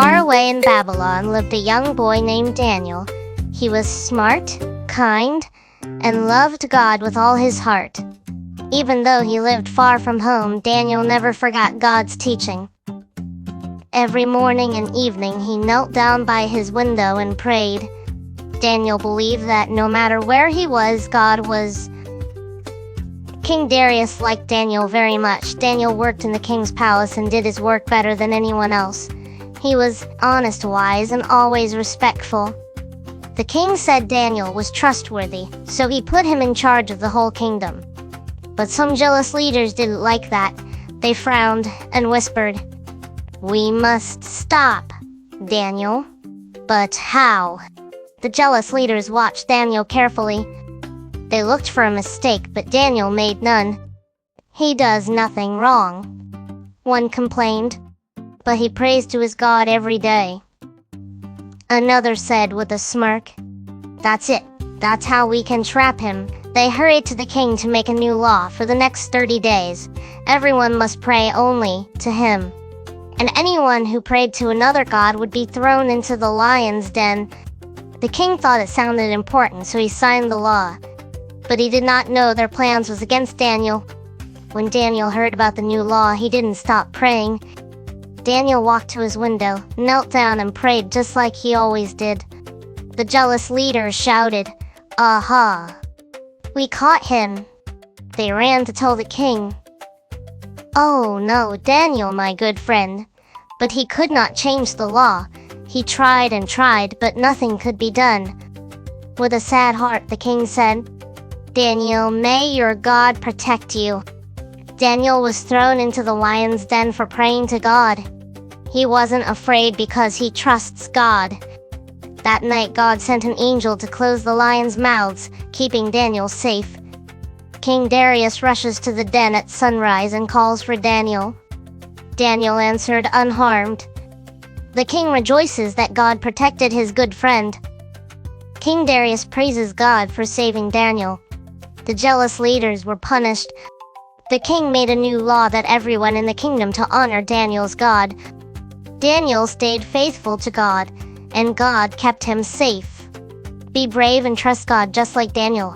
Far away in Babylon lived a young boy named Daniel. He was smart, kind, and loved God with all his heart. Even though he lived far from home, Daniel never forgot God's teaching. Every morning and evening he knelt down by his window and prayed. Daniel believed that no matter where he was, God was. King Darius liked Daniel very much. Daniel worked in the king's palace and did his work better than anyone else. He was honest, wise, and always respectful. The king said Daniel was trustworthy, so he put him in charge of the whole kingdom. But some jealous leaders didn't like that. They frowned and whispered, "We must stop Daniel." But how? The jealous leaders watched Daniel carefully. They looked for a mistake, but Daniel made none. "He does nothing wrong," one complained, "but he prays to his God every day." Another said with a smirk, "That's it. That's how we can trap him." They hurried to the king to make a new law. For the next 30 days, everyone must pray only to him, and anyone who prayed to another god would be thrown into the lion's den. The king thought it sounded important, so he signed the law. But he did not know their plans was against Daniel. When Daniel heard about the new law, he didn't stop praying. Daniel walked to his window, knelt down, and prayed just like he always did. The jealous leaders shouted, "Aha! We caught him!" They ran to tell the king. "Oh no, Daniel, my good friend." But he could not change the law. He tried and tried, but nothing could be done. With a sad heart, the king said, "Daniel, may your God protect you." Daniel was thrown into the lion's den for praying to God. He wasn't afraid because he trusts God. That night, God sent an angel to close the lions' mouths, keeping Daniel safe. King Darius rushes to the den at sunrise and calls for Daniel. Daniel answered unharmed. The king rejoices that God protected his good friend. King Darius praises God for saving Daniel. The jealous leaders were punished. The king made a new law that everyone in the kingdom to honor Daniel's God. Daniel stayed faithful to God, and God kept him safe. Be brave and trust God just like Daniel.